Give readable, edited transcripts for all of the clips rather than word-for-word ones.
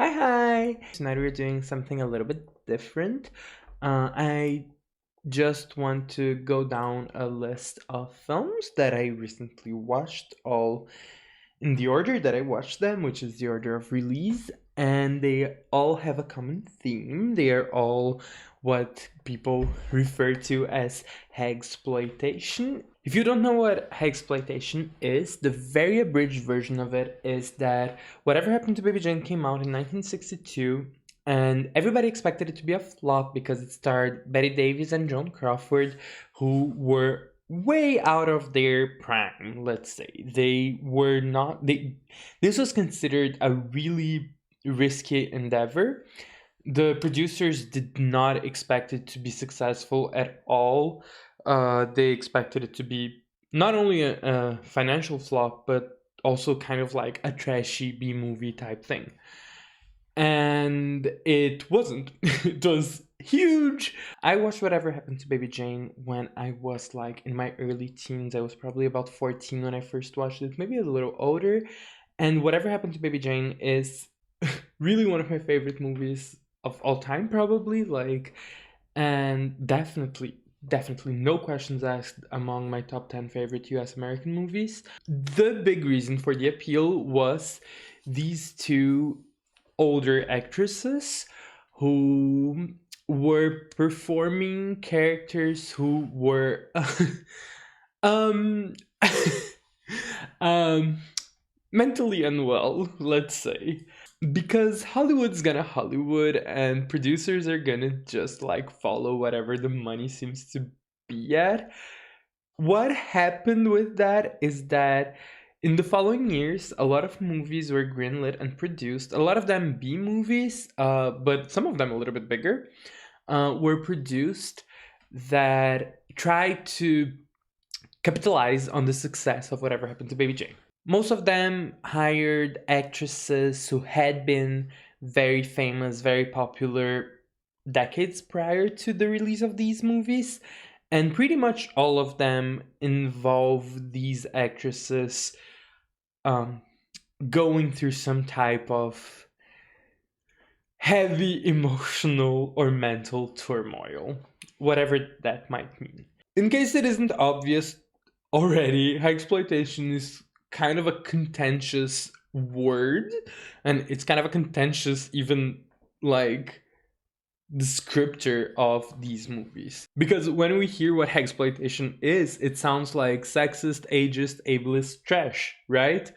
Hi! Tonight we're doing something a little bit different. I just want to go down a list of films that I recently watched, all in the order that I watched them, which is the order of release, and they all have a common theme. They are all what people refer to as Hagsploitation. If you don't know what Hagsploitation is, the very abridged version of it is that Whatever Happened to Baby Jane came out in 1962, and everybody expected it to be a flop because it starred Betty Davis and Joan Crawford, who were way out of their prime, let's say. They were not they This was considered a really risky endeavor. The producers did not expect it to be successful at all. They expected it to be not only a financial flop, but also kind of like a trashy B movie type thing. And it wasn't. It was huge. I watched Whatever Happened to Baby Jane when I was like in my early teens. I was probably about 14 when I first watched it, maybe a little older. And Whatever Happened to Baby Jane is really one of my favorite movies of all time, probably. And definitely no questions asked among my top 10 favorite US American movies. The big reason for the appeal was these two older actresses who were performing characters who were um um mentally unwell, let's say, because Hollywood's gonna Hollywood and producers are gonna just like follow whatever the money seems to be at. What happened with that is that in the following years, a lot of movies were greenlit and produced. A lot of them B movies, but some of them a little bit bigger, were produced that tried to capitalize on the success of Whatever Happened to Baby Jane. Most of them hired actresses who had been very famous, very popular decades prior to the release of these movies. And pretty much all of them involve these actresses um, going through some type of heavy emotional or mental turmoil, whatever that might mean. In case it isn't obvious already, exploitation is kind of a contentious word, and it's kind of a contentious, even like descriptor of these movies. Because when we hear what exploitation is, it sounds like sexist, ageist, ableist trash, right?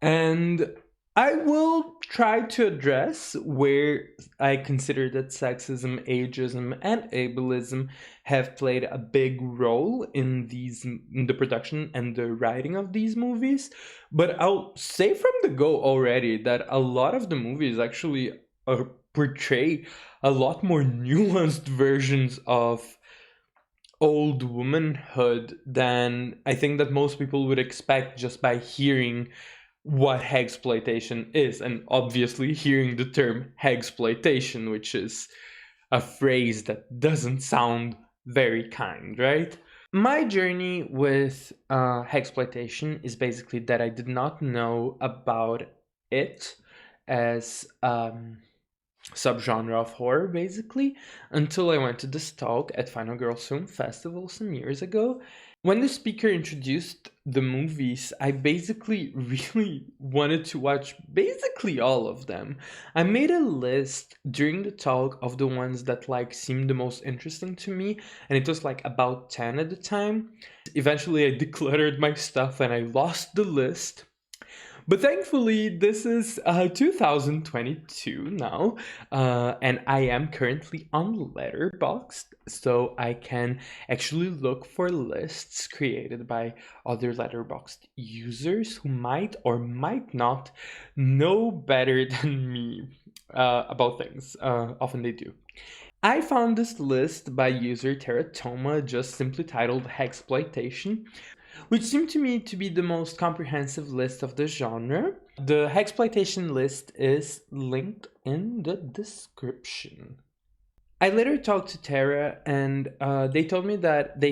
And I will try to address where I consider that sexism, ageism, and ableism have played a big role in the production and the writing of these movies. But I'll say from the go already that a lot of the movies actually portray a lot more nuanced versions of old womanhood than I think that most people would expect just by hearing what hagsploitation is, and obviously hearing the term hagsploitation, which is a phrase that doesn't sound very kind, right? My journey with hagsploitation is basically that I did not know about it as subgenre of horror, basically, until I went to this talk at Final Girls Film Festival some years ago. When the speaker introduced the movies, I basically really wanted to watch basically all of them. I made a list during the talk of the ones that like seemed the most interesting to me, and it was like about 10 at the time. Eventually I decluttered my stuff and I lost the list. But thankfully, this is 2022 now, and I am currently on Letterboxd, so I can actually look for lists created by other Letterboxd users who might or might not know better than me about things. Often they do. I found this list by user Tera Toma, just simply titled Hagsploitation, which seemed to me to be the most comprehensive list of the genre. The Hagsploitation list is linked in the description. I later talked to Tara, and they told me that they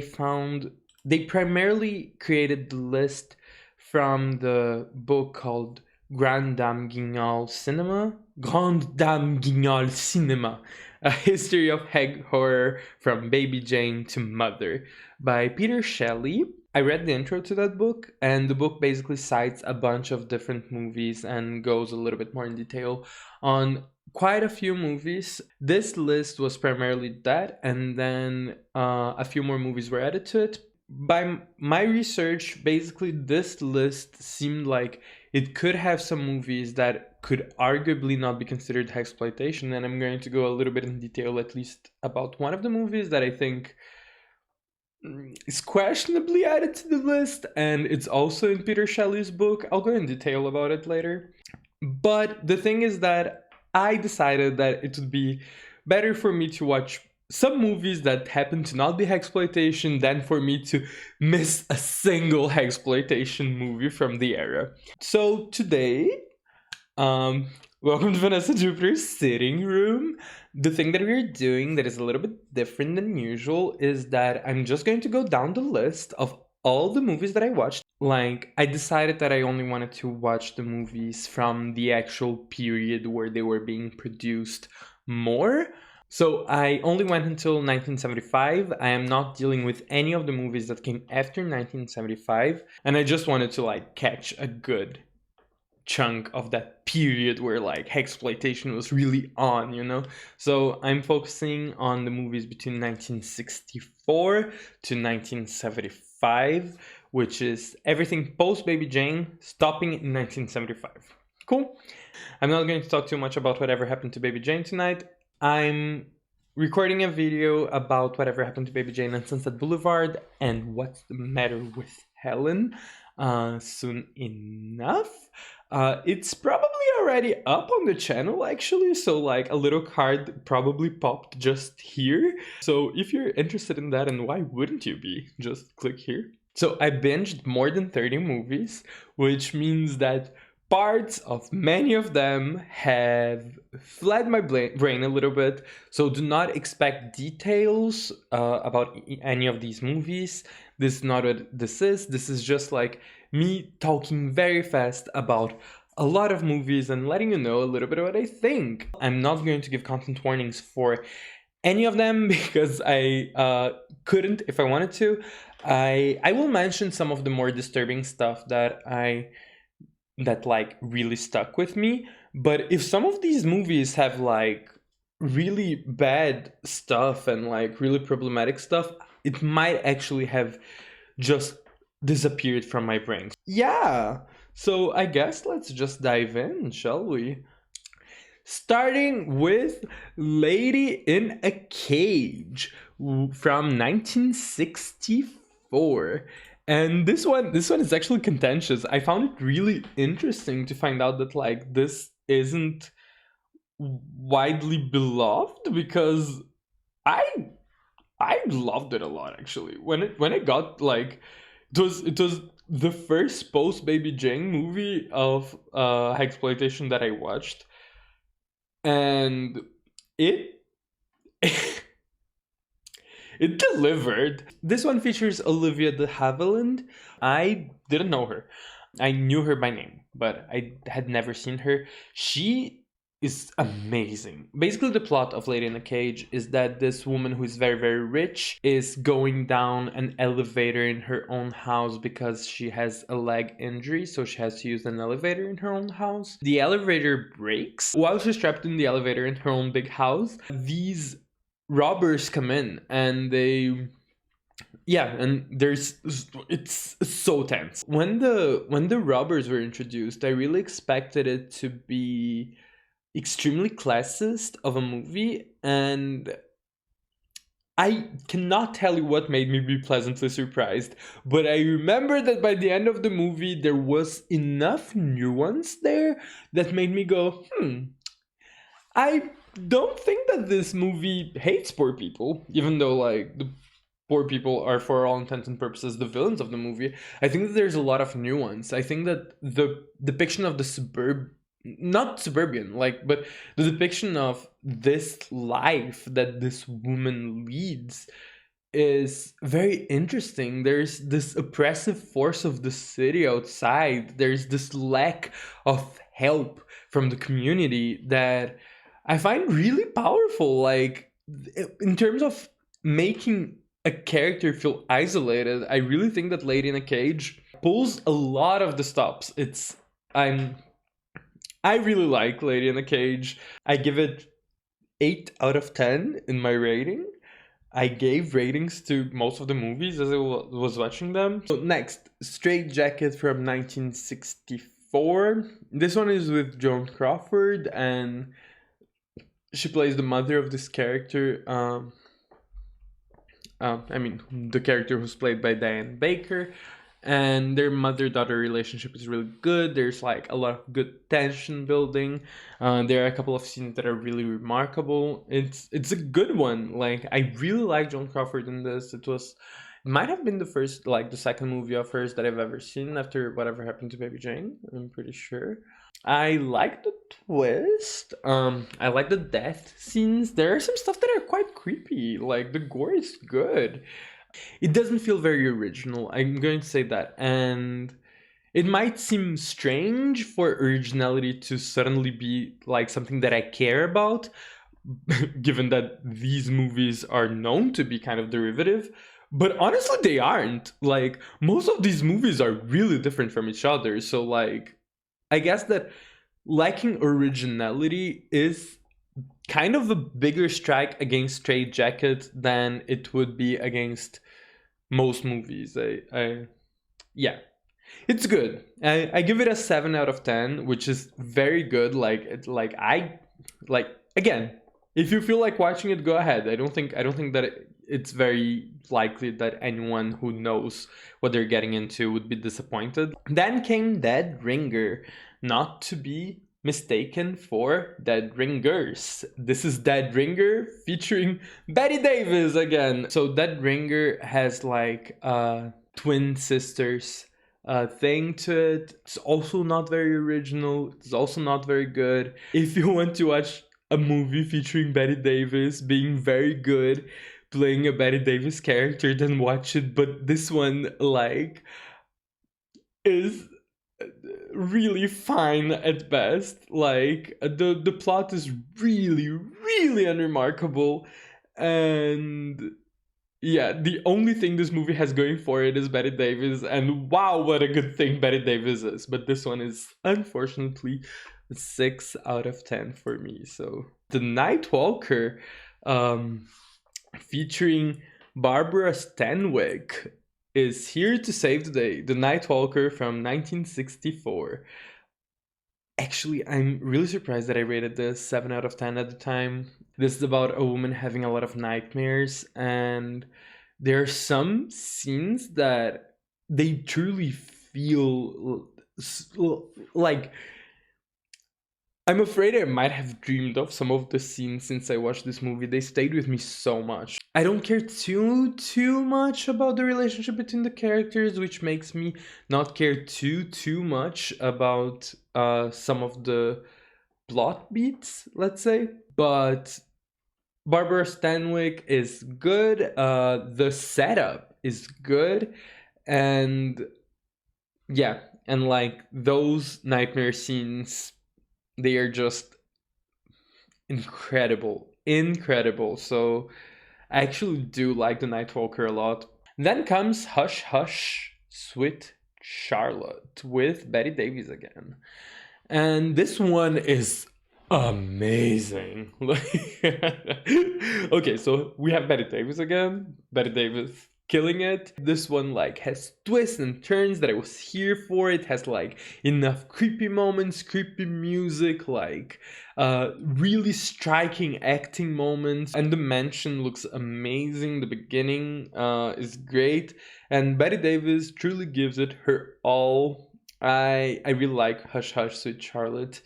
primarily created the list from the book called Grand Dame Guignol Cinema, Grand Dame Guignol Cinema, A History of Hag Horror from Baby Jane to Mother by Peter Shelley. I read the intro to that book, and the book basically cites a bunch of different movies and goes a little bit more in detail on quite a few movies. This list was primarily that, and then a few more movies were added to it. By my research, basically, this list seemed like it could have some movies that could arguably not be considered hagsploitation, and I'm going to go a little bit in detail, at least about one of the movies that I think is questionably added to the list, and it's also in Peter Shelley's book. I'll go in detail about it later. But the thing is that I decided that it would be better for me to watch some movies that happen to not be hagsploitation than for me to miss a single hagsploitation movie from the era. So today, welcome to Vanessa Jupiter's sitting room. The thing that we're doing that is a little bit different than usual is that I'm just going to go down the list of all the movies that I watched. Like, I decided that I only wanted to watch the movies from the actual period where they were being produced more. So I only went until 1975. I am not dealing with any of the movies that came after 1975. And I just wanted to like catch a good chunk of that period where like hagsploitation was really on, you know? So I'm focusing on the movies between 1964 to 1975, which is everything post Baby Jane, stopping in 1975. Cool. I'm not going to talk too much about whatever happened to Baby Jane tonight. I'm recording a video about whatever happened to Baby Jane on Sunset Boulevard and what's the matter with Helen soon enough. It's probably already up on the channel actually, so like a little card probably popped just here. So if you're interested in that, and why wouldn't you be, just click here. So I binged more than 30 movies, which means that parts of many of them have fled my brain a little bit, so do not expect details about any of these movies. This is not what this is. This is just like me talking very fast about a lot of movies and letting you know a little bit of what I think. I'm not going to give content warnings for any of them because I couldn't if I wanted to. I will mention some of the more disturbing stuff that like really stuck with me, but if some of these movies have like really bad stuff and like really problematic stuff, it might actually have just disappeared from my brain. Yeah, so I guess let's just dive in, shall we? Starting with Lady in a Cage from 1964. And this one is actually contentious. I found it really interesting to find out that like this isn't widely beloved, because I loved it a lot actually. When it got like it was the first post Baby Jane movie of hagsploitation that I watched, and it it delivered. This one features Olivia de Havilland. I didn't know her. I knew her by name, but I had never seen her. She is amazing. Basically, the plot of Lady in a Cage is that this woman who is very, very rich is going down an elevator in her own house because she has a leg injury, so she has to use an elevator in her own house. The elevator breaks while she's trapped in the elevator in her own big house. These robbers come in and it's so tense. When the robbers were introduced, I really expected it to be extremely classist of a movie, and I cannot tell you what made me be pleasantly surprised, but I remember that by the end of the movie there was enough nuance there that made me go, I don't think that this movie hates poor people, even though like the poor people are for all intents and purposes the villains of the movie. I think that there's a lot of nuance. I think that the depiction of the not suburban, like, but the depiction of this life that this woman leads is very interesting. There's this oppressive force of the city outside. There's this lack of help from the community that I find really powerful. Like, in terms of making a character feel isolated, I really think that Lady in a Cage pulls a lot of the stops. I'm I really like Lady in a Cage. I give it 8 out of 10 in my rating. I gave ratings to most of the movies as I was watching them. So next, Strait-Jacket from 1964. This one is with Joan Crawford, and she plays the mother of this character. The character who's played by Diane Baker. And their mother-daughter relationship is really good. There's like a lot of good tension building. There are a couple of scenes that are really remarkable. It's a good one. Like, I really like Joan Crawford in this. It might have been the second movie of hers that I've ever seen after Whatever Happened to Baby Jane. I'm pretty sure. I like the twist. I like the death scenes. There are some stuff that are quite creepy. Like, the gore is good. It doesn't feel very original, I'm going to say that. And it might seem strange for originality to suddenly be like something that I care about, given that these movies are known to be kind of derivative. But honestly, they aren't. Like, most of these movies are really different from each other. So, like, I guess that lacking originality is kind of a bigger strike against Strait-Jacket than it would be against most movies. Yeah, it's good. I give it a 7 out of 10, which is very good. Again, if you feel like watching it, go ahead. I don't think that it's very likely that anyone who knows what they're getting into would be disappointed. Then came Dead Ringer, not to be mistaken for Dead Ringers. This is Dead Ringer featuring Bette Davis again. So Dead Ringer has like twin sisters thing to it. It's also not very original. It's also not very good. If you want to watch a movie featuring Bette Davis being very good, playing a Bette Davis character, then watch it. But this one, like, is really fine at best. Like, the plot is really, really unremarkable, and yeah, the only thing this movie has going for it is Bette Davis, and wow, what a good thing Bette Davis is. But this one is unfortunately 6 out of 10 for me. So The Nightwalker, featuring Barbara Stanwyck, is here to save the day. The Nightwalker from 1964. Actually, I'm really surprised that I rated this 7 out of 10 at the time. This is about a woman having a lot of nightmares, and there are some scenes that they truly feel like, I'm afraid I might have dreamed of some of the scenes since I watched this movie. They stayed with me so much. I don't care too much about the relationship between the characters, which makes me not care too much about some of the plot beats, let's say. But Barbara Stanwyck is good. The setup is good, and yeah, and like those nightmare scenes, they are just incredible. So I actually do like the Nightwalker a lot. Then comes Hush Hush Sweet Charlotte with Bette Davis again. And this one is amazing. Okay, so we have Bette Davis again. Bette Davis killing it. This one like has twists and turns that I was here for. It has like enough creepy moments, creepy music, like really striking acting moments, and the mansion looks amazing. The beginning is great, and Bette Davis truly gives it her all. I really like Hush Hush Sweet Charlotte.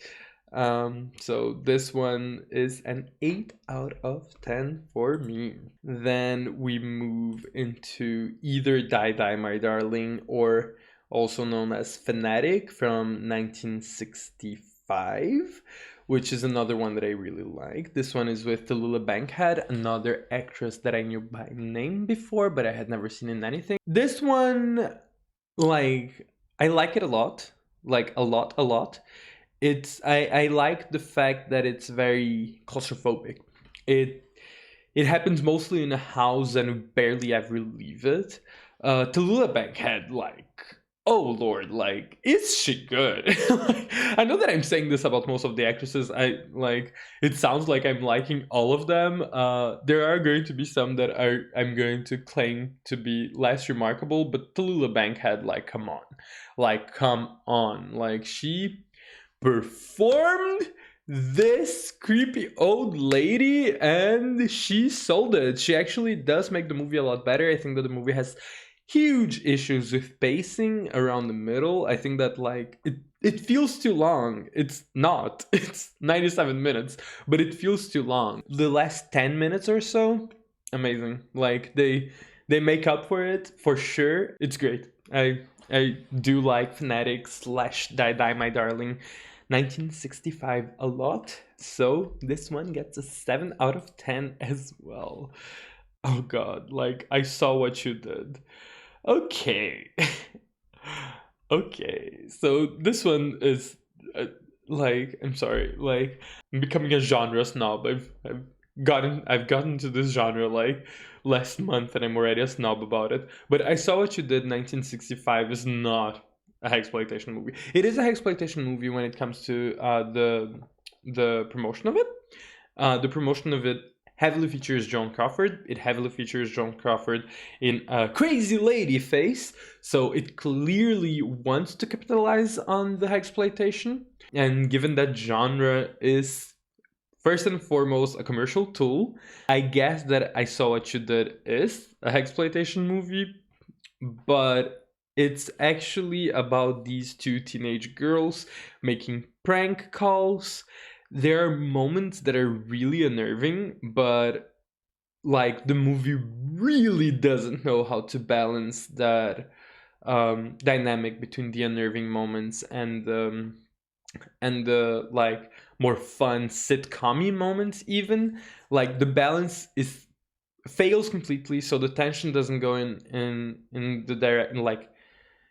So this one is an 8 out of 10 for me. Then we move into either Die Die My Darling, or also known as Fanatic from 1965, which is another one that I really like. This one is with Tallulah Bankhead, another actress that I knew by name before, but I had never seen in anything. This one, like, I like it a lot, like a lot. I like the fact that it's very claustrophobic. It it happens mostly in a house and we barely ever leave it. Tallulah Bankhead, like, oh lord, like, is she good? Like, I know that I'm saying this about most of the actresses. I like it sounds like I'm liking all of them. There are going to be some that I'm going to claim to be less remarkable, but Tallulah Bankhead, come on, like she performed this creepy old lady and she sold it. She actually does make the movie a lot better. I think that the movie has huge issues with pacing around the middle. I think that like it feels too long. It's not. It's 97 minutes, but it feels too long. The last 10 minutes or so, amazing. Like they make up for it for sure. It's great. I do like Fanatic slash Die Die My Darling 1965 a lot, so this one gets a 7 out of 10 as well. Oh god, like I saw what you did. Okay. Okay, so this one is like, I'm sorry, like I'm becoming a genre snob. I've gotten to this genre like last month and I'm already a snob about it. But I Saw What You Did 1965 is not a exploitation movie. It is a exploitation movie when it comes to the promotion of it. The promotion of it heavily features Joan Crawford. It heavily features Joan Crawford in a crazy lady face, so it clearly wants to capitalize on the exploitation. And given that genre is first and foremost a commercial tool, I guess that I Saw What You Did is a exploitation movie, but it's actually about these two teenage girls making prank calls. There are moments that are really unnerving, but like the movie really doesn't know how to balance that dynamic between the unnerving moments and the like more fun sitcom-y moments. Even like the balance is fails completely, so the tension doesn't go in the direct, like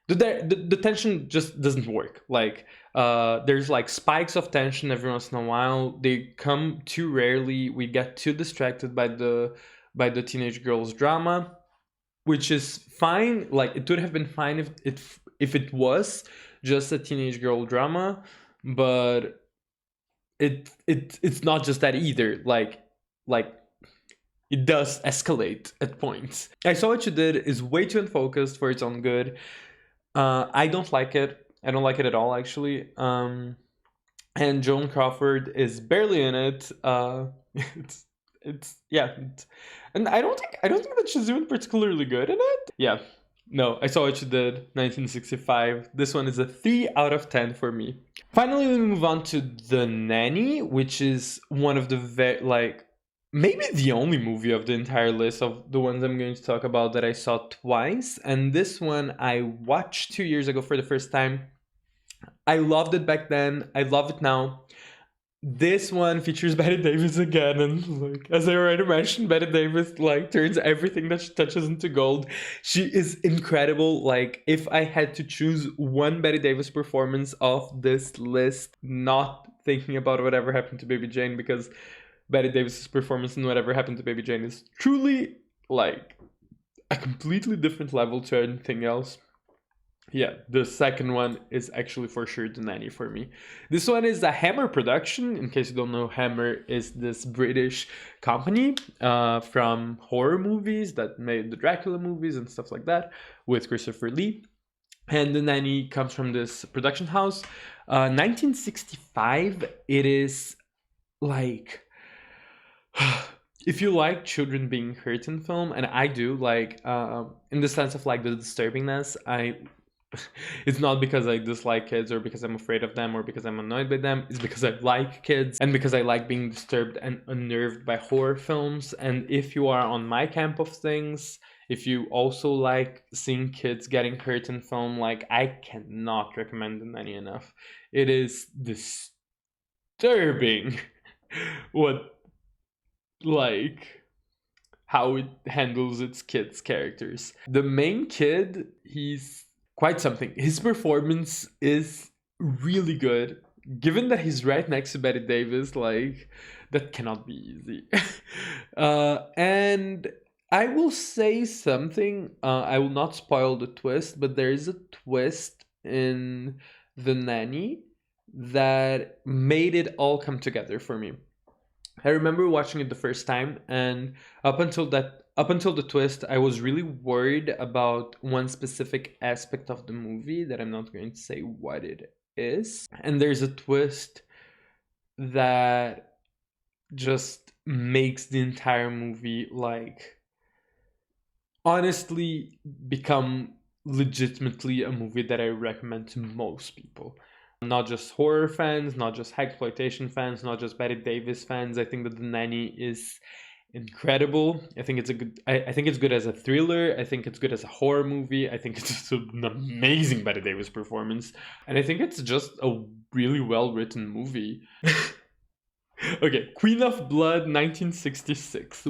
the tension just doesn't work. Like there's like spikes of tension every once in a while. They come too rarely. We get too distracted by the teenage girl's drama, which is fine. Like it would have been fine if it was just a teenage girl drama, but it's not just that either. Like it does escalate at points. I Saw What You Did is way too unfocused for its own good. I don't like it. I don't like it at all, actually. And Joan Crawford is barely in it. It's yeah, and I don't think that she's doing particularly good in it. Yeah, no, I Saw What You Did, 1965. This one is a 3 out of 10 for me. Finally, we move on to The Nanny, which is one of the maybe the only movie of the entire list of the ones I'm going to talk about that I saw twice. And this one I watched 2 years ago for the first time. I loved it back then. I love it now. This one features Bette Davis again, and like as I already mentioned, Bette Davis like turns everything that she touches into gold. She is incredible. Like if I had to choose one Bette Davis performance of this list, not thinking about Whatever Happened to Baby Jane, because Bette Davis's performance in Whatever Happened to Baby Jane is truly like a completely different level to anything else. Yeah, the second one is actually for sure The Nanny for me. This one is a Hammer production. In case you don't know, Hammer is this British company from horror movies that made the Dracula movies and stuff like that with Christopher Lee. And The Nanny comes from this production house. 1965, it is like if you like children being hurt in film, and I do, like in the sense of like the disturbingness, it's not because I dislike kids or because I'm afraid of them or because I'm annoyed by them. It's because I like kids and because I like being disturbed and unnerved by horror films. And if you are on my camp of things, if you also like seeing kids getting hurt in film, like I cannot recommend The Nanny enough. It is disturbing what, like, how it handles its kids' characters. The main kid, he's quite something. His performance is really good. Given that he's right next to Betty Davis, like, that cannot be easy. And I will say something. I will not spoil the twist, but there is a twist in The Nanny that made it all come together for me. I remember watching it the first time, and up until the twist, I was really worried about one specific aspect of the movie that I'm not going to say what it is. And there's a twist that just makes the entire movie, like, honestly become legitimately a movie that I recommend to most people. Not just horror fans, not just Hagsploitation fans, not just Betty Davis fans. I think that The Nanny is incredible. I think it's a good. I think it's good as a thriller. I think it's good as a horror movie. I think it's an amazing Betty Davis performance, and I think it's just a really well written movie. Okay, Queen of Blood, 1966.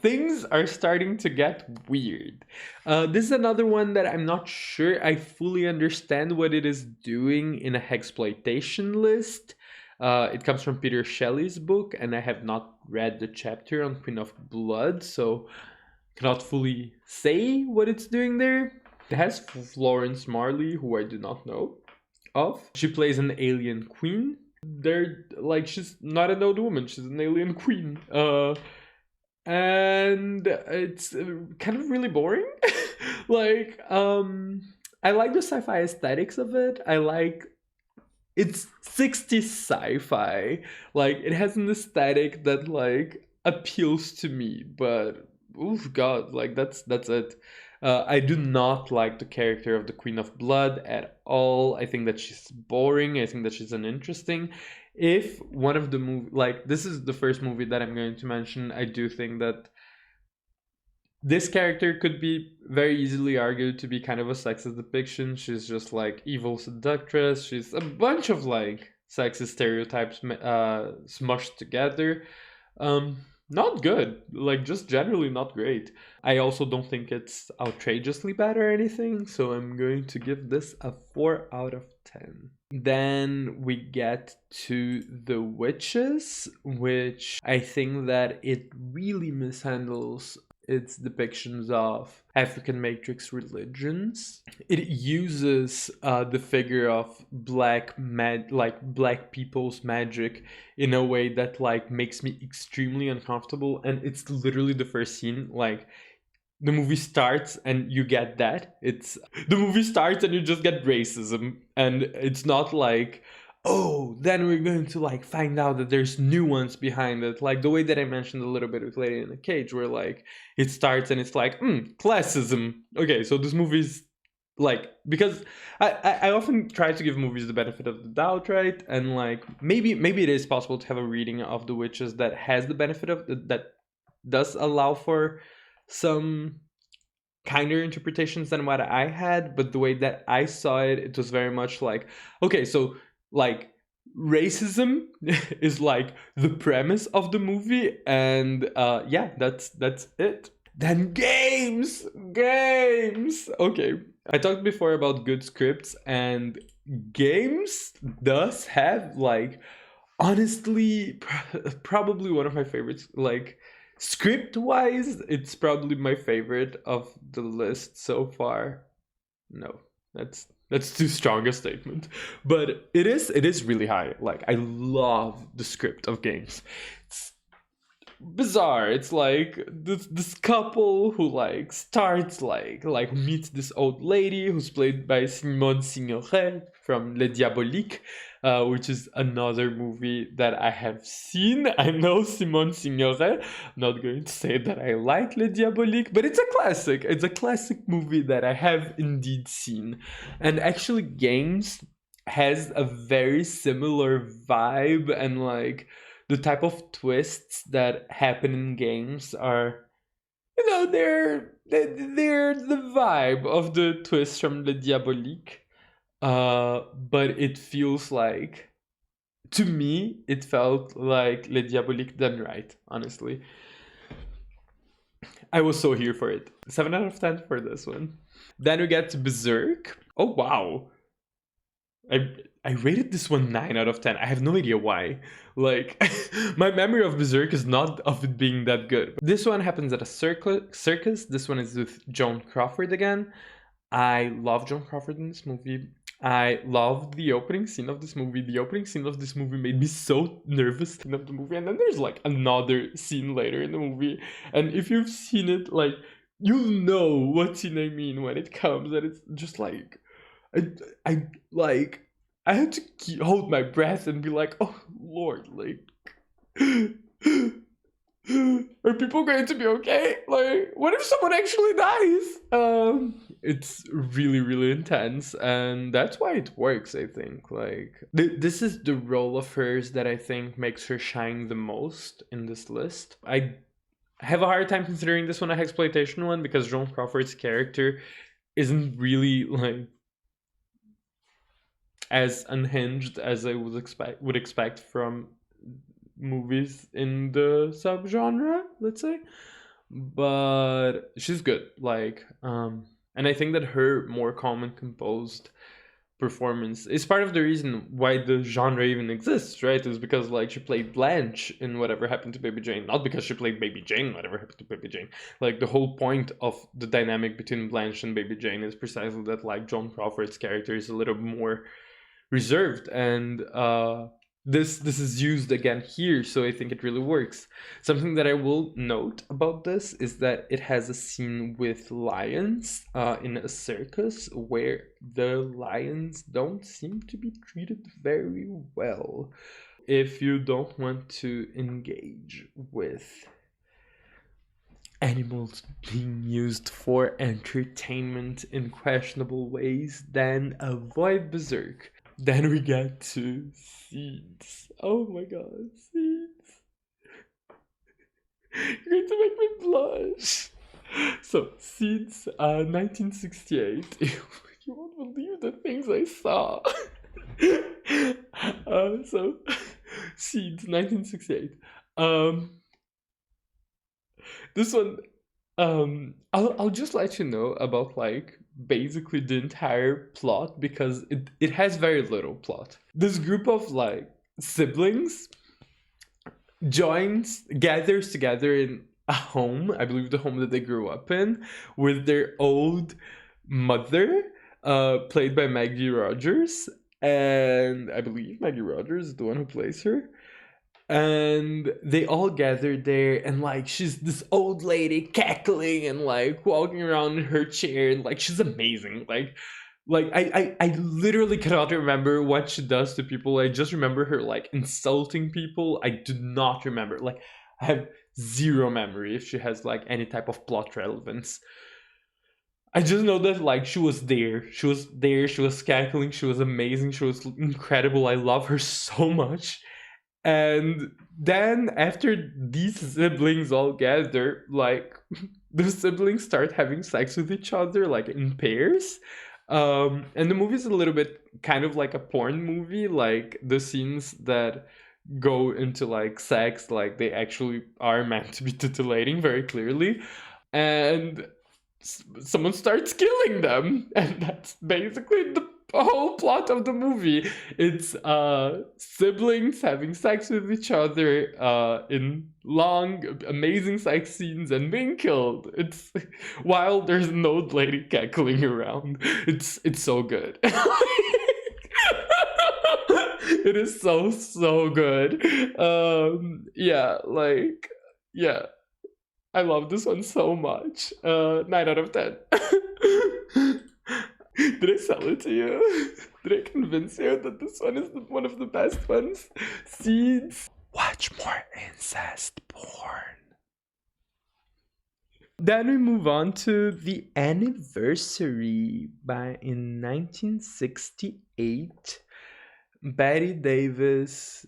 Things are starting to get weird. This is another one that I'm not sure I fully understand what it is doing in a Hagsploitation list. It comes from Peter Shelley's book, and I have not read the chapter on Queen of Blood, so cannot fully say what it's doing there. It has Florence Marley, who I do not know of. She plays an alien queen. They're like, she's not an old woman, she's an alien queen. And it's kind of really boring. Like, I like the sci-fi aesthetics of it. I like, it's 60s sci-fi. Like, it has an aesthetic that, like, appeals to me, but oof, god, like, that's it. I do not like the character of the Queen of Blood at all. I think that she's boring. I think that she's uninteresting. If one of the movie, like, this is the first movie that I'm going to mention, I do think that this character could be very easily argued to be kind of a sexist depiction. She's just like evil seductress. She's a bunch of like sexist stereotypes smushed together. Not good, like, just generally not great. I also don't think it's outrageously bad or anything, so I'm going to give this a 4 out of 10. Then we get to The Witches, which I think that it really mishandles its depictions of African matrix religions. It uses the figure of black people's magic in a way that, like, makes me extremely uncomfortable. And it's literally the first scene. Like, the movie starts and you get that. It's the movie starts and you just get racism, and it's not like, oh, then we're going to, like, find out that there's nuance behind it, like the way that I mentioned a little bit with Lady in a Cage, where, like, it starts and it's like, classism. Okay, so this movie's like, because I often try to give movies the benefit of the doubt, right? And, like, maybe it is possible to have a reading of The Witches that has the benefit of that does allow for some kinder interpretations than what I had, but the way that I saw it, it was very much like, okay, so, like, racism is like the premise of the movie, and yeah, that's it. Then games. Okay, I talked before about good scripts, and games does have, like, honestly, probably one of my favorites. Like, script wise, it's probably my favorite of the list so far. No, that's too strong a statement, but it is really high. Like, I love the script of games. It's bizarre. It's like this couple who, like, starts like meets this old lady who's played by Simone Signoret from Les Diaboliques, which is another movie that I have seen. I know Simone Signoret. I'm not going to say that I like Les Diaboliques, but it's a classic. It's a classic movie that I have indeed seen. And actually, Games has a very similar vibe, and, like, the type of twists that happen in games are, you know, they're the vibe of the twists from Le Diabolique. But it feels like to me, it felt like Le Diabolique done right, honestly. I was so here for it. 7 out of 10 for this one. Then we get to Berserk. Oh, wow. I rated this one 9 out of 10. I have no idea why. Like, my memory of Berserk is not of it being that good. This one happens at a circus. This one is with Joan Crawford again. I love Joan Crawford in this movie. I love the opening scene of this movie. The opening scene of this movie made me so nervous of the movie. And then there's like another scene later in the movie. And if you've seen it, like, you'll know what scene I mean when it comes. And it's just like, I like, I had to hold my breath and be like, oh Lord, like, are people going to be okay? Like, what if someone actually dies? It's really, really intense, and that's why it works, I think. Like, this is the role of hers that I think makes her shine the most in this list. I have a hard time considering this one a Hagsploitation one because Joan Crawford's character isn't really, like, as unhinged as I would expect from movies in the subgenre, let's say. But she's good. Like, and I think that her more calm and composed performance is part of the reason why the genre even exists, right? Is because like she played Blanche in Whatever Happened to Baby Jane, not because she played Baby Jane, Whatever Happened to Baby Jane. Like the whole point of the dynamic between Blanche and Baby Jane is precisely that like Joan Crawford's character is a little more reserved, and this is used again here, so I think it really works. Something that I will note about this is that it has a scene with lions in a circus where the lions don't seem to be treated very well. If you don't want to engage with animals being used for entertainment in questionable ways, then avoid Berserk. Then we get to Seeds. Oh my god, Seeds. You're going to make me blush. So, Seeds, 1968. You won't believe the things I saw. So, Seeds, 1968. This one, I'll just let you know about like basically the entire plot because it has very little plot. This group of like siblings gathers together in a home, I believe the home that they grew up in, with their old mother, played by Maggie Rogers, and I believe Maggie Rogers is the one who plays her. And they all gathered there, and like she's this old lady cackling and like walking around in her chair, and like she's amazing. Like I literally cannot remember what she does to people. I just remember her like insulting people. I do not remember. Like I have zero memory if she has like any type of plot relevance. I just know that like she was there. She was there. She was cackling. She was amazing. She was incredible. I love her so much. And then after these siblings all gather, like the siblings start having sex with each other, like in pairs. And the movie's a little bit kind of like a porn movie, like the scenes that go into like sex, like they actually are meant to be titillating very clearly. And someone starts killing them, and that's basically the whole plot of the movie. It's siblings having sex with each other in long, amazing sex scenes and being killed. It's while there's an old lady cackling around. It's so good. It is so good. Yeah, like yeah. I love this one so much. 9 out of 10. Did I sell it to you? Did I convince you that this one is one of the best ones? Seeds. Watch more incest porn. Then we move on to The Anniversary in 1968. Bette Davis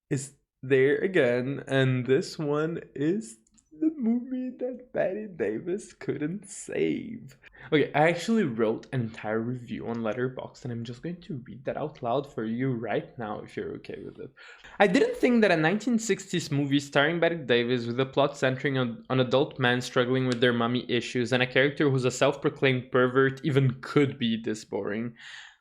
is there again, and this one is the movie that Bette Davis couldn't save. Okay, I actually wrote an entire review on Letterboxd, and I'm just going to read that out loud for you right now if you're okay with it. I didn't think that a 1960s movie starring Bette Davis with a plot centering on adult men struggling with their mommy issues and a character who's a self-proclaimed pervert even could be this boring.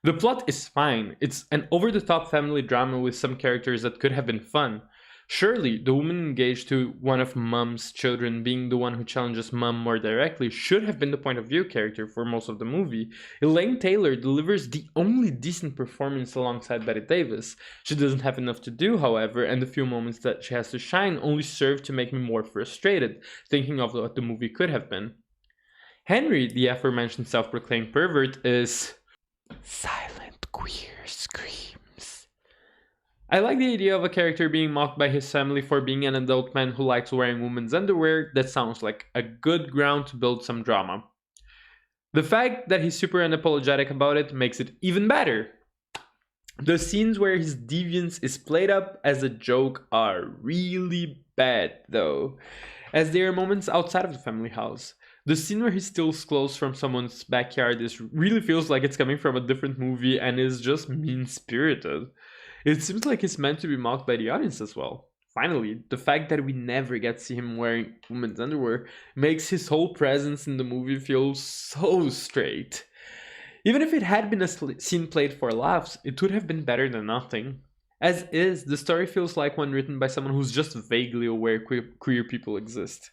The plot is fine. It's an over-the-top family drama with some characters that could have been fun. Surely, the woman engaged to one of Mum's children being the one who challenges Mum more directly should have been the point of view character for most of the movie. Elaine Taylor delivers the only decent performance alongside Bette Davis. She doesn't have enough to do, however, and the few moments that she has to shine only serve to make me more frustrated, thinking of what the movie could have been. Henry, the aforementioned self-proclaimed pervert, is silent queer screams. I like the idea of a character being mocked by his family for being an adult man who likes wearing women's underwear. That sounds like a good ground to build some drama. The fact that he's super unapologetic about it makes it even better. The scenes where his deviance is played up as a joke are really bad, though, as they are moments outside of the family house. The scene where he steals clothes from someone's backyard really feels like it's coming from a different movie and is just mean-spirited. It seems like it's meant to be mocked by the audience as well. Finally, the fact that we never get to see him wearing women's underwear makes his whole presence in the movie feel so straight. Even if it had been a scene played for laughs, it would have been better than nothing. As is, the story feels like one written by someone who's just vaguely aware queer people exist.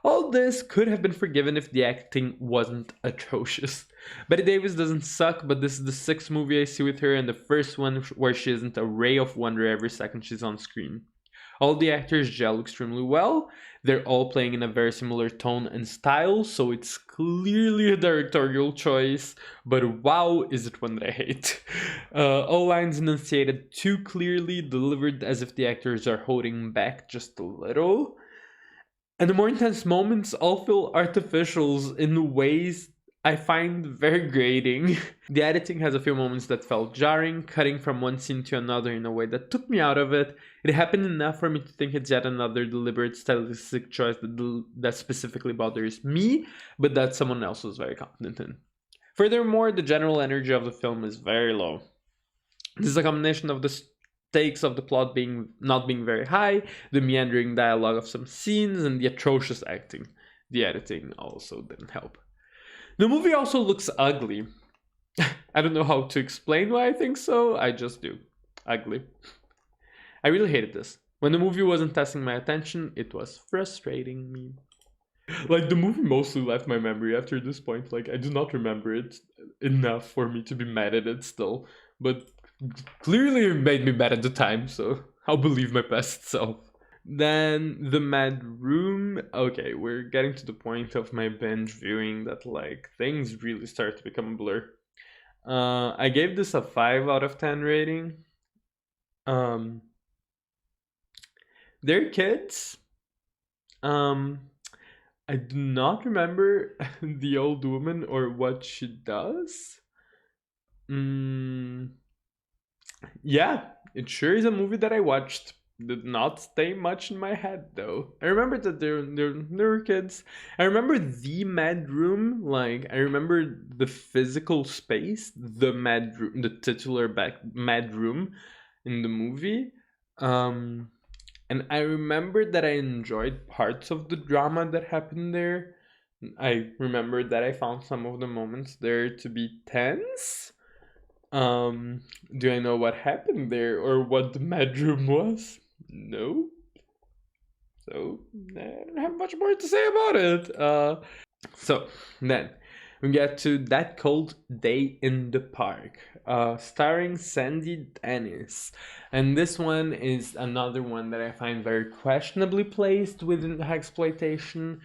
All this could have been forgiven if the acting wasn't atrocious. Bette Davis doesn't suck, but this is the sixth movie I see with her and the first one where she isn't a ray of wonder every second she's on screen. All the actors gel extremely well, they're all playing in a very similar tone and style, so it's clearly a directorial choice, but wow, is it one that I hate. All lines enunciated too clearly, delivered as if the actors are holding back just a little. And the more intense moments all feel artificial in ways I find very grating. The editing has a few moments that felt jarring, cutting from one scene to another in a way that took me out of it. It happened enough for me to think it's yet another deliberate stylistic choice that specifically bothers me, but that someone else was very confident in. Furthermore, the general energy of the film is very low. This is a combination of the stakes of the plot not being very high, the meandering dialogue of some scenes, and the atrocious acting. The editing also didn't help. The movie also looks ugly. I don't know how to explain why I think so, I just do. Ugly. I really hated this. When the movie wasn't testing my attention, it was frustrating me. Like, the movie mostly left my memory after this point. Like, I do not remember it enough for me to be mad at it still. But clearly it made me mad at the time, so I'll believe my past self. Then the Mad Room. Okay, we're getting to the point of my binge viewing that like things really start to become a blur. I gave this a 5 out of 10 rating. They're kids. I do not remember the old woman or what she does. Yeah, it sure is a movie that I watched. Did not stay much in my head though. I remember that there were kids. I remember the Mad Room. Like I remember the physical space, the Mad Room, the titular Mad Room in the movie. And I remember that I enjoyed parts of the drama that happened there. I remember that I found some of the moments there to be tense. Do I know what happened there or what the Mad Room was? No. So I don't have much more to say about it. So then we get to That Cold Day in the Park, starring Sandy Dennis. And this one is another one that I find very questionably placed within the Hagsploitation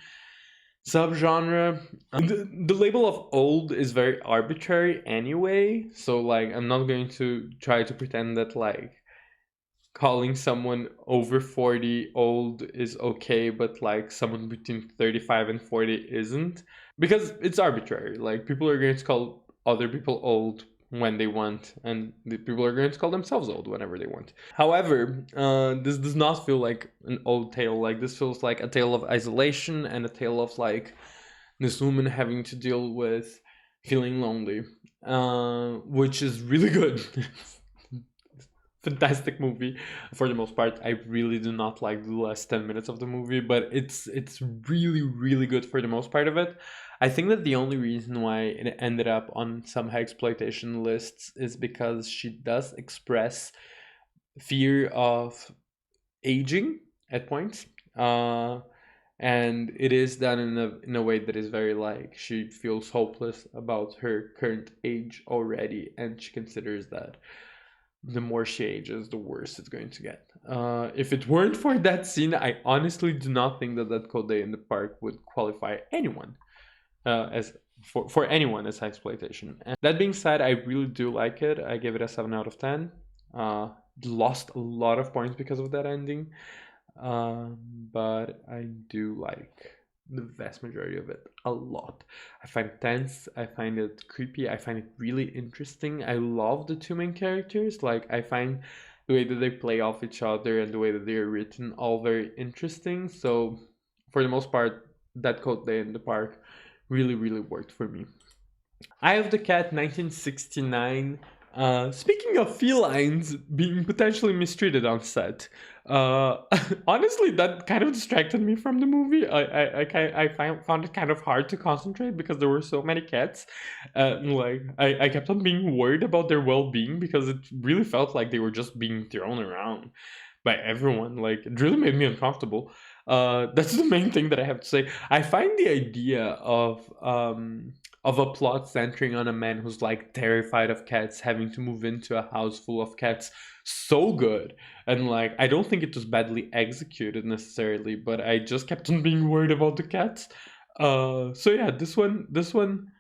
subgenre. The label of old is very arbitrary anyway, so like I'm not going to try to pretend that like calling someone over 40 old is okay, but like someone between 35 and 40 isn't, because it's arbitrary. Like people are going to call other people old when they want, and the people are going to call themselves old whenever they want. However, this does not feel like an old tale. Like, this feels like a tale of isolation and a tale of like this woman having to deal with feeling lonely, which is really good. Fantastic movie for the most part. I really do not like the last 10 minutes of the movie, but it's really really good for the most part of it. I think that the only reason why it ended up on some Hagsploitation lists is because she does express fear of aging at points. And it is done in a way that is very like she feels hopeless about her current age already, and she considers that the more she ages, the worse it's going to get. If it weren't for that scene, I honestly do not think that that cold day in the park would qualify anyone as for anyone as exploitation. And that being said, I really do like it. I give it a 7 out of 10. Lost a lot of points because of that ending, but I do like the vast majority of it a lot. I find it tense, I find it creepy, I find it really interesting. I love the two main characters. Like, I find the way that they play off each other and the way that they're written all very interesting. So for the most part, that cold day in the park really really worked for me. Eye of the Cat 1969. Speaking of felines being potentially mistreated on set, uh, honestly, that kind of distracted me from the movie. I found it kind of hard to concentrate because there were so many cats. Like, I kept on being worried about their well-being because it really felt like they were just being thrown around by everyone. Like, it really made me uncomfortable. That's the main thing that I have to say. I find the idea of a plot centering on a man who's like terrified of cats having to move into a house full of cats so good. And like, I don't think it was badly executed necessarily, but I just kept on being worried about the cats. So yeah, this one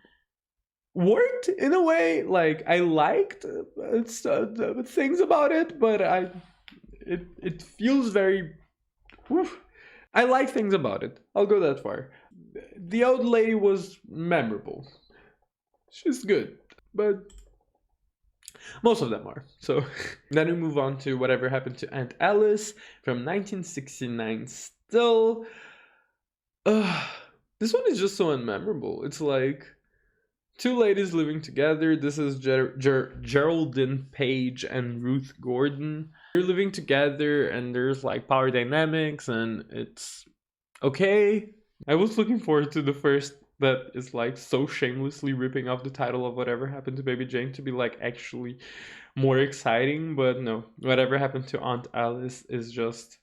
worked in a way. Like, I liked the things about it, but it feels very whew. I like things about it, I'll go that far. The old lady was memorable. She's good, but most of them are. So then we move on to Whatever Happened to Aunt Alice from 1969 still. This one is just so unmemorable. It's like two ladies living together. This is Geraldine Page and Ruth Gordon. They're living together and there's like power dynamics and it's okay. I was looking forward to the first that is like so shamelessly ripping off the title of Whatever Happened to Baby Jane to be like actually more exciting, but no. Whatever Happened to Aunt Alice is just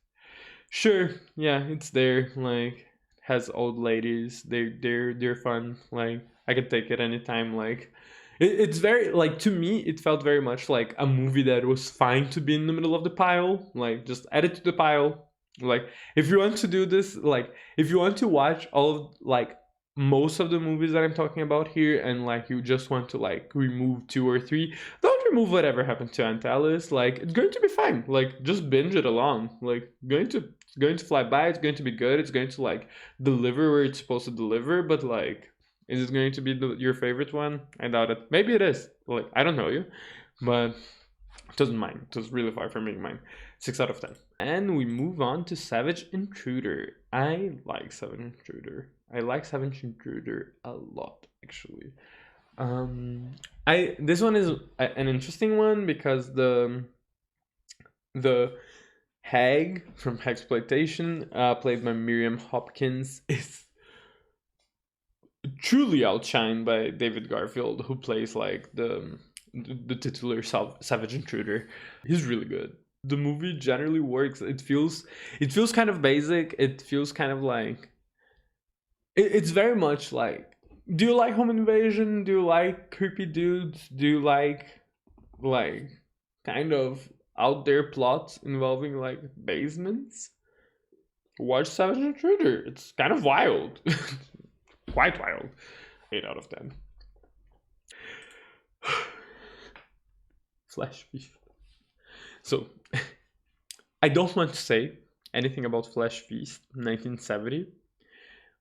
sure, yeah, it's there. Like, has old ladies. They're fun. Like, I could take it anytime. Like, it's very like, to me it felt very much like a movie that was fine to be in the middle of the pile. Like, just add it to the pile. Like, if you want to do this, like, if you want to watch all of like most of the movies that I'm talking about here, and like you just want to like remove two or three, don't remove Whatever Happened to Aunt Alice. Like, it's going to be fine. Like, just binge it along. Like, it's going to fly by. It's going to be good. It's going to like deliver where it's supposed to deliver. But like, is it going to be your favorite one? I doubt it. Maybe it is. Like, I don't know you, but it doesn't mine. It was really far from being mine. 6 out of 10. And we move on to Savage Intruder. I like Savage Intruder. I like Savage Intruder a lot, actually. I this one is an interesting one because the hag from Hagsploitation, played by Miriam Hopkins, is truly outshined by David Garfield, who plays like the titular Savage Intruder. He's really good. The movie generally works. It feels kind of basic. It feels kind of like it's very much like, do you like home invasion? Do you like creepy dudes? Do you like kind of out there plots involving like basements? Watch Savage Intruder. It's kind of wild. Quite wild. 8 out of 10. Flash Feast. So, I don't want to say anything about Flash Feast 1970,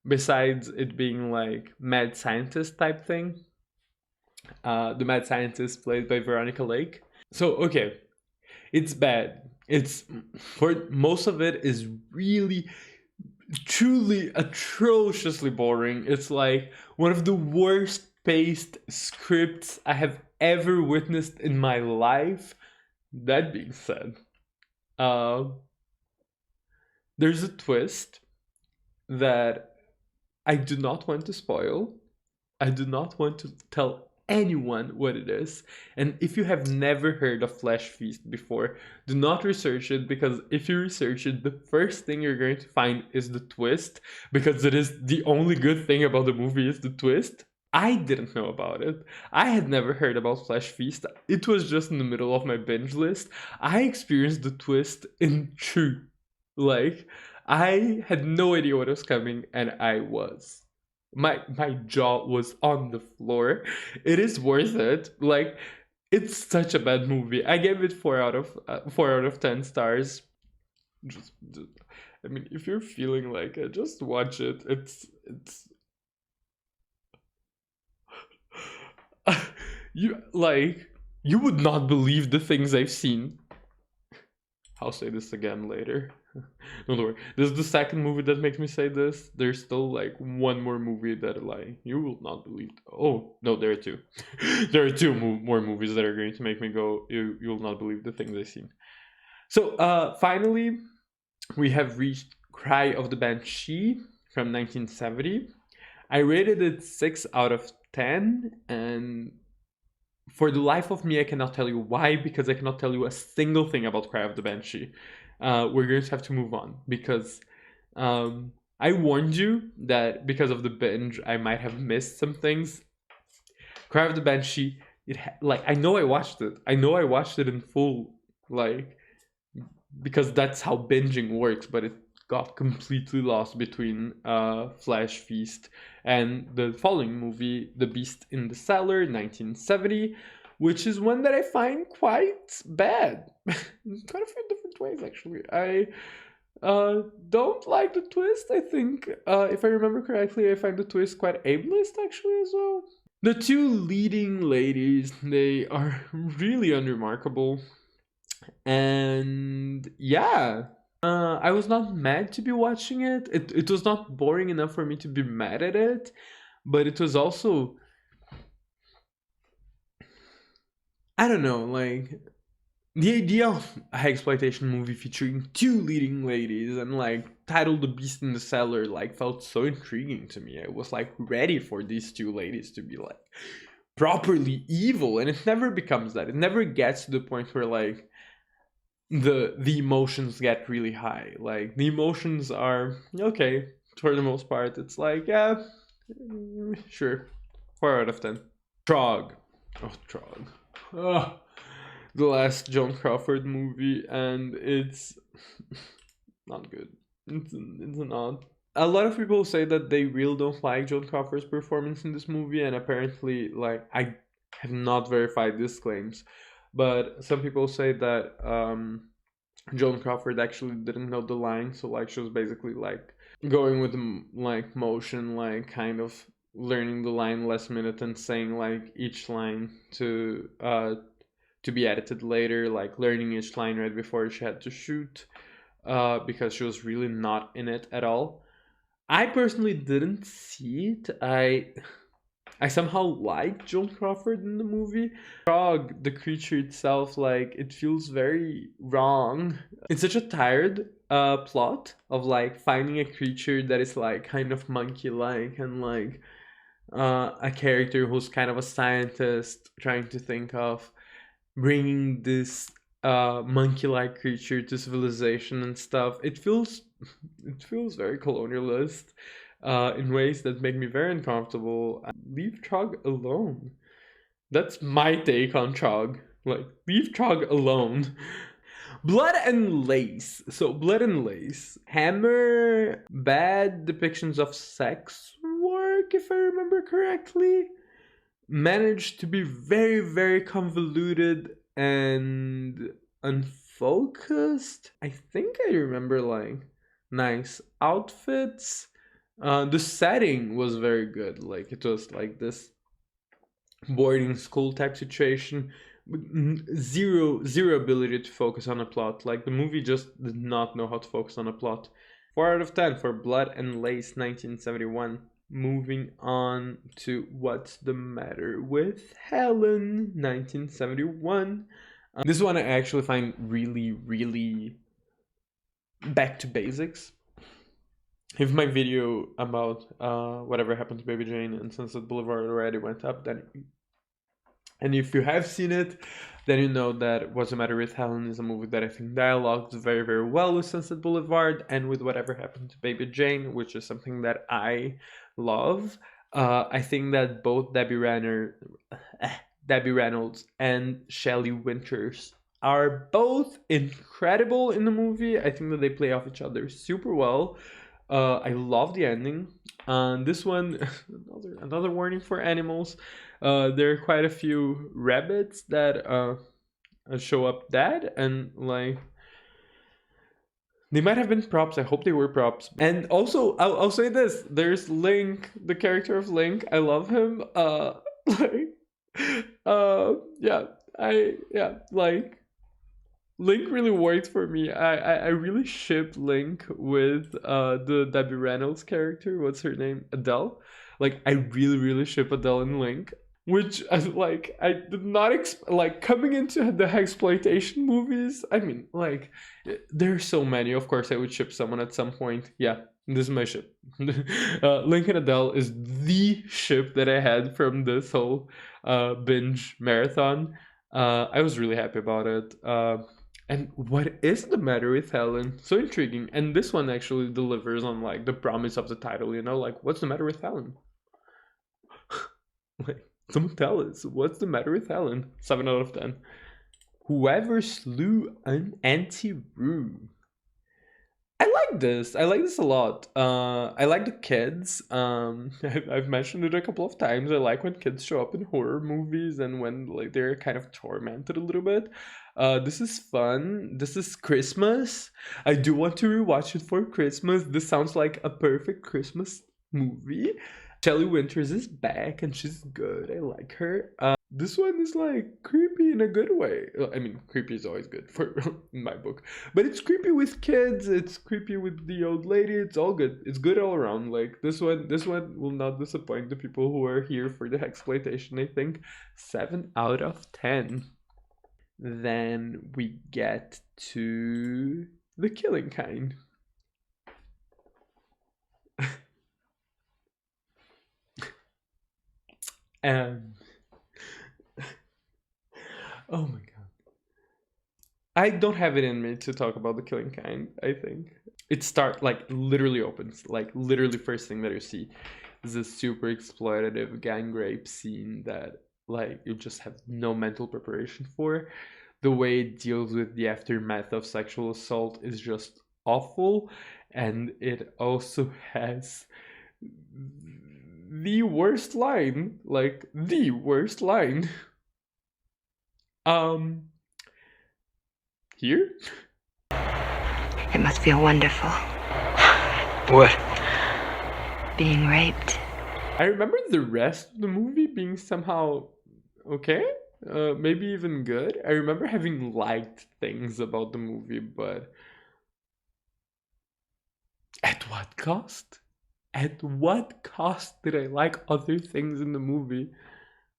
besides it being like mad scientist type thing. the mad scientist played by Veronica Lake. So okay, it's bad. It's for most of it is really truly atrociously boring. It's like one of the worst paced scripts I have ever witnessed in my life. That being said, uh, there's a twist that I do not want to spoil. I do not want to tell anyone what it is. And if you have never heard of Flesh Feast before, do not research it, because if you research it, the first thing you're going to find is the twist, because it is the only good thing about the movie is the twist. I didn't know about it. I had never heard about Flesh Feast. It was just in the middle of my binge list. I experienced the twist in true. Like, I had no idea what was coming, and I was. My jaw was on the floor. It is worth it. Like, it's such a bad movie. I gave it 4 out of 10 stars. Just, I mean, if you're feeling like it, just watch it. It's you like you would not believe the things I've seen. I'll say this again later. Don't worry. This is the second movie that makes me say this. There's still like one more movie that like you will not believe. Oh no, there are two. There are two more movies that are going to make me go. You will not believe the things I've seen. So finally, we have reached Cry of the Banshee from 1970. I rated it 6 out of 10, and for the life of me, I cannot tell you why, because I cannot tell you a single thing about Cry of the Banshee. We're going to have to move on, because I warned you that because of the binge, I might have missed some things. Cry of the Banshee, like, I know I watched it. I know I watched it in full, like, because that's how binging works, but it got completely lost between Flash Feast and the following movie, The Beast in the Cellar, 1970, which is one that I find quite bad. In quite a few different ways, actually. I don't like the twist. I think, if I remember correctly, I find the twist quite ableist, actually, as well. The two leading ladies, they are really unremarkable. And yeah, I was not mad to be watching it. It was not boring enough for me to be mad at it, but it was also, I don't know, like the idea of a Hagsploitation movie featuring two leading ladies and like titled The Beast in the Cellar like felt so intriguing to me. I was like ready for these two ladies to be like properly evil, and it never becomes that. It never gets to the point where like the emotions get really high. Like the emotions are okay for the most part. It's like, yeah, sure, 4 out of 10. Trog. Oh, Trog. Oh, the last Joan Crawford movie, and it's not good. It's not. A lot of people say that they really don't like Joan Crawford's performance in this movie, and apparently, like, I have not verified these claims, but some people say that Joan Crawford actually didn't know the line, so like she was basically like going with like motion, like kind of learning the line last minute and saying like each line to be edited later, like learning each line right before she had to shoot, because she was really not in it at all. I personally didn't see it. I somehow like Joan Crawford in the movie. Trog, the creature itself, like it feels very wrong. It's such a tired plot of like finding a creature that is like kind of monkey-like, and like a character who's kind of a scientist trying to think of bringing this monkey-like creature to civilization and stuff. It feels very colonialist in ways that make me very uncomfortable. Leave Trog alone. That's my take on Trog. Like, leave Trog alone. Blood and Lace. So, Blood and Lace. Hammer, bad depictions of sex work, if I remember correctly. Managed to be very, very convoluted and unfocused. I think I remember like nice outfits. The setting was very good. Like it was like this boarding school type situation. Zero ability to focus on a plot. Like, the movie just did not know how to focus on a plot. 4 out of 10 for Blood and Lace 1971. Moving on to What's the Matter with Helen 1971. This one I actually find really back to basics. If my video about whatever happened to Baby Jane and Sunset Boulevard already went up, then, and if you have seen it, then you know that What's the Matter with Helen is a movie that I think dialogues very well with Sunset Boulevard and with Whatever Happened to Baby Jane, which is something that I love. I think that both Debbie Reynolds and Shelley Winters are both incredible in the movie. I think that they play off each other super well. I love the ending. This one, another warning for animals. There are quite a few rabbits that show up dead, and like, they might have been props. I hope they were props. And also, I'll say this: there's Link, the character of Link. I love him. Like, Link really worked for me. I really ship Link with the Debbie Reynolds character. What's her name? Adele. Like, I really ship Adele and Link. Which, I did not like, coming into the Hagsploitation movies. I mean, like, there's so many. Of course, I would ship someone at some point. Yeah, this is my ship. Link and Adele is the ship that I had from this whole binge marathon. I was really happy about it. And what is the matter with Helen? So intriguing. And this one actually delivers on, like, the promise of the title, you know? Like, what's the matter with Helen? Like, someone tell us, what's the matter with Helen? 7 out of 10. Whoever slew an Auntie Rue. I like this. I like this a lot. I like the kids. I've mentioned it a couple of times. I like when kids show up in horror movies and when, like, they're kind of tormented a little bit. This is fun. This is Christmas. I do want to rewatch it for Christmas. This sounds like a perfect Christmas movie. Shelley Winters is back and she's good. I like her. This one is, like, creepy in a good way. I mean, creepy is always good for in my book, but it's creepy with kids. It's creepy with the old lady. It's all good. It's good all around. Like, this one will not disappoint the people who are here for the Hagsploitation. I think 7 out of 10. Then we get to The Killing Kind. Oh my god. I don't have it in me to talk about The Killing Kind, I think. It literally opens, like, literally first thing that you see is a super exploitative gang rape scene that, like, you just have no mental preparation for. The way it deals with the aftermath of sexual assault is just awful, and it also has the worst line, like, the worst line. Here? It must feel wonderful. What? Being raped. I remember the rest of the movie being somehow okay, maybe even good. I remember having liked things about the movie, but at what cost? At what cost did I like other things in the movie?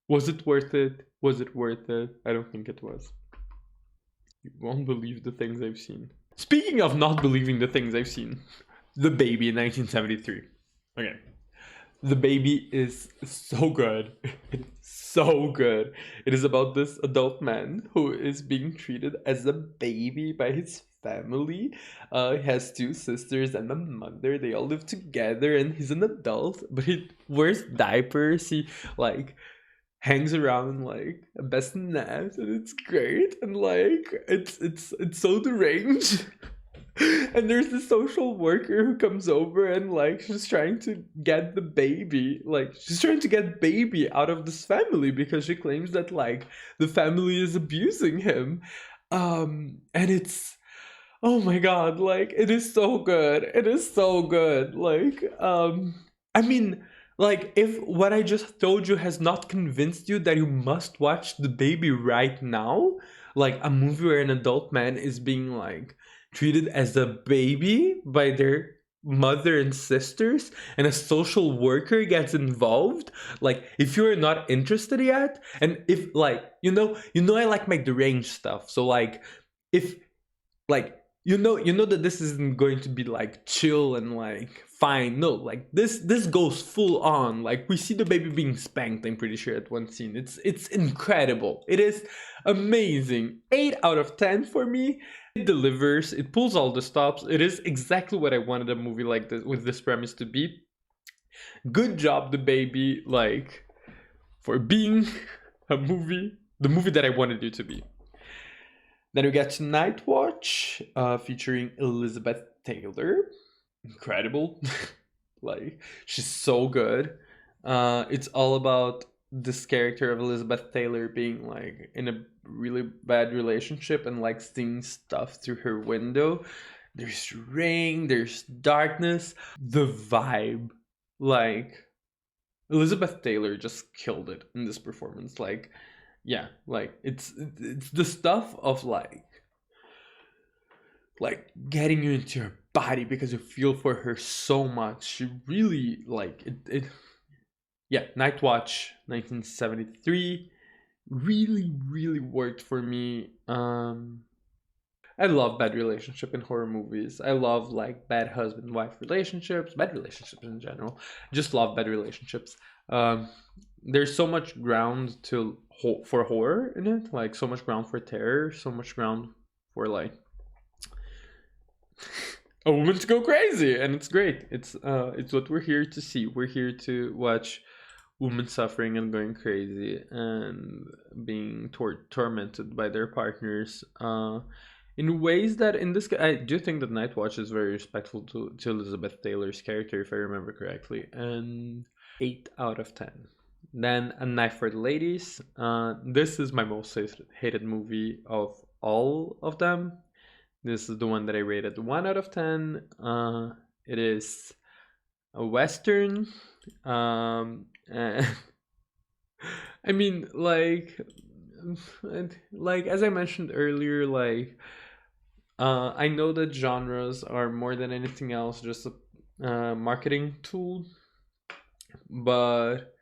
Was it worth it? Was it worth it? I don't think it was. You won't believe the things I've seen. Speaking of not believing the things I've seen, The Baby in 1973. Okay. The Baby is so good. It's so good. It is about this adult man who is being treated as a baby by his family. He has 2 sisters and a mother. They all live together and he's an adult, but he wears diapers. He, like, hangs around like a bassinet and it's great, and like it's so deranged. And there's this social worker who comes over and, like, she's trying to get the baby, like, she's trying to get baby out of this family because she claims that, like, the family is abusing him. And it's, oh my god, like, it is so good. It is so good. Like, I mean, Like, if what I just told you has not convinced you that you must watch The Baby right now, like a movie where an adult man is being like treated as a baby by their mother and sisters, and a social worker gets involved, like if you're not interested yet, and if like I like my deranged stuff, so like if like you know that this isn't going to be like chill and like fine, no, like this goes full on, like we see the baby being spanked, I'm pretty sure, at one scene. It's incredible, it is amazing. 8 out of 10 for me. It delivers, it pulls all the stops, it is exactly what I wanted a movie like this with this premise to be. Good job, the baby, like, for being a movie, the movie that I wanted you to be. Then we get to Night Watch, featuring Elizabeth Taylor. Incredible. Like, she's so good. It's all about this character of Elizabeth Taylor being like in a really bad relationship and like seeing stuff through her window. There's rain, there's darkness. The vibe. Like, Elizabeth Taylor just killed it in this performance. Like, yeah, like it's the stuff of like getting you into your body because you feel for her so much. She really like it. Yeah, Night Watch 1973 really really worked for me. I love bad relationship in horror movies. I love like bad husband wife relationships, bad relationships in general. Just love bad relationships. Um, there's so much ground for horror in it, like so much ground for terror, so much ground for like a woman to go crazy, and it's great. It's what we're here to see. We're here to watch women suffering and going crazy and being tormented by their partners. In ways that in this, I do think that Night Watch is very respectful to Elizabeth Taylor's character, if I remember correctly, and 8 out of 10. Then A Knife for the Ladies. This is my most hated movie of all of them. This is the one that I rated 1 out of 10. It is a Western. And I mean, like as I mentioned earlier, like I know that genres are more than anything else just a marketing tool, but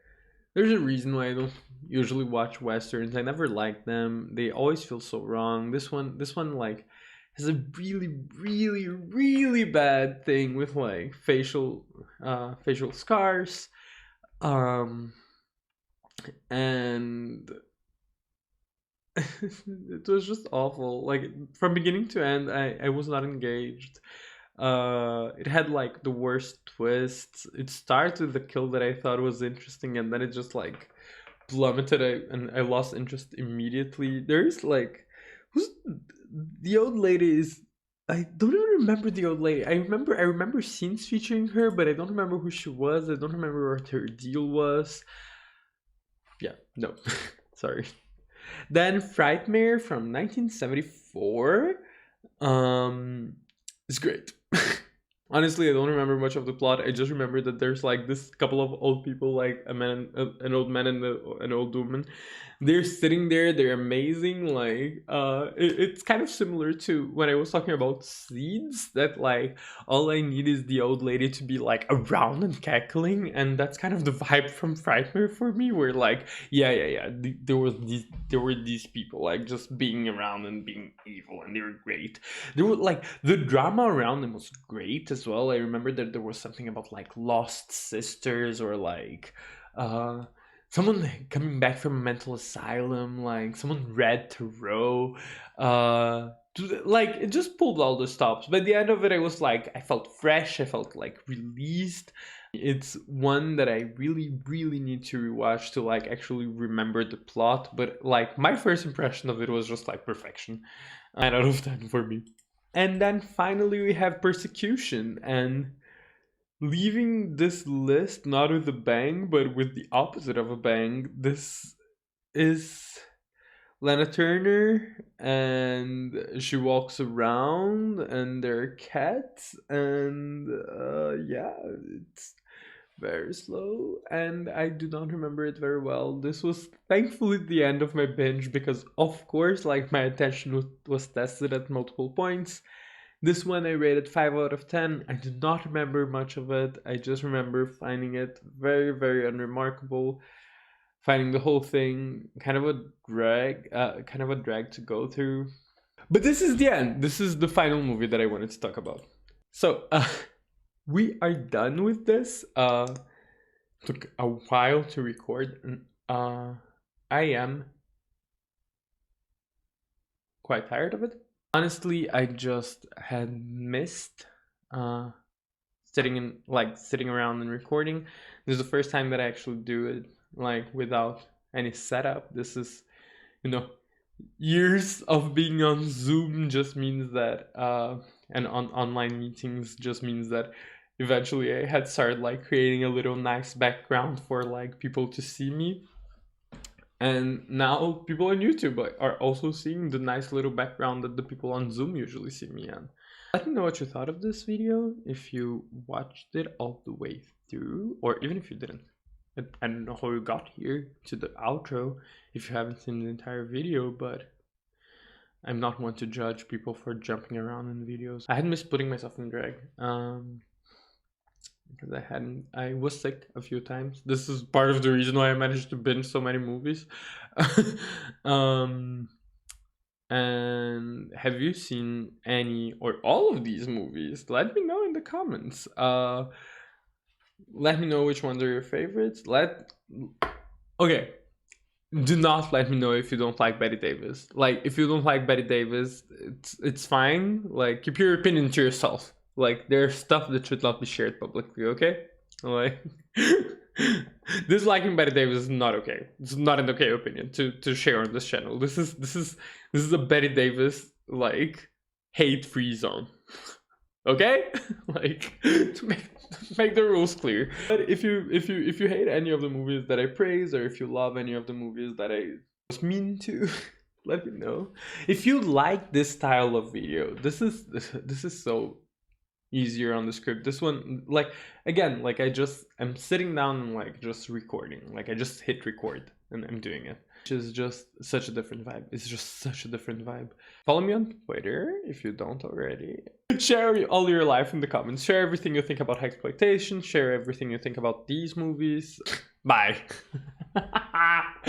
there's a reason why I don't usually watch westerns. I never like them. They always feel so wrong. This one like has a really, really, really bad thing with like facial scars, um, and it was just awful. Like from beginning to end, I was not engaged. It had like the worst twists. It started with the kill that I thought was interesting, and then it just like plummeted, and I lost interest immediately. There's like, who's the old lady is. I don't even remember the old lady. I remember scenes featuring her, but I don't remember who she was. I don't remember what her deal was. Yeah, no, sorry. Then Frightmare from 1974. It's great. Honestly, I don't remember much of the plot. I just remember that there's like this couple of old people, like an old man and an old woman. They're sitting there. They're amazing. Like, it's kind of similar to when I was talking about seeds. That like all I need is the old lady to be like around and cackling, and that's kind of the vibe from Frightmare for me. Where like, yeah. There were these people like just being around and being evil, and they were great. There were like the drama around them was great as well. I remember that there was something about like lost sisters, or like uh someone coming back from a mental asylum, like someone read Tarot. Like it just pulled all the stops. By the end of it, I was like, I felt fresh, I felt like released. It's one that I really, really need to rewatch to like actually remember the plot. But like my first impression of it was just like perfection. 9 out of 10 for me. And then finally we have Persecution, and leaving this list not with a bang, but with the opposite of a bang. This is Lana Turner, and she walks around, and there are cats, and yeah, it's very slow, and I do not remember it very well. This was thankfully the end of my binge because, of course, like my attention was tested at multiple points. This one I rated 5 out of 10. I do not remember much of it. I just remember finding it very, very unremarkable. Finding the whole thing kind of a drag to go through. But this is the end. This is the final movie that I wanted to talk about. So, we are done with this. Took a while to record. I am quite tired of it. Honestly, I just had missed sitting around and recording. This is the first time that I actually do it like without any setup. This is, years of being on Zoom just means that and on online meetings just means that eventually I had started like creating a little nice background for like people to see me. And now people on YouTube are also seeing the nice little background that the people on Zoom usually see me in. Let me know what you thought of this video, if you watched it all the way through, or even if you didn't. I don't know how you got here to the outro if you haven't seen the entire video, but I'm not one to judge people for jumping around in videos. I had missed putting myself in drag. Because I was sick a few times. This is part of the reason why I managed to binge so many movies. And have you seen any or all of these movies? Let me know in the comments. Let me know which ones are your favorites. Okay. Do not let me know if you don't like Bette Davis. Like, if you don't like Bette Davis, it's fine. Like, keep your opinion to yourself. Like, there's stuff that should not be shared publicly, okay? Like, disliking Bette Davis is not okay. It's not an okay opinion to share on this channel. This is a Bette Davis like hate-free zone, okay? Like, to make the rules clear. But if you hate any of the movies that I praise, or if you love any of the movies that I was mean to, let me know. If you like this style of video, this is so easier on the script. This one, like, again, like I'm sitting down and like just recording. Like I just hit record and I'm doing it, which is just such a different vibe. It's just such a different vibe. Follow me on Twitter if you don't already. Share all your life in the comments. Share everything you think about Hagsploitation. Share everything you think about these movies. Bye.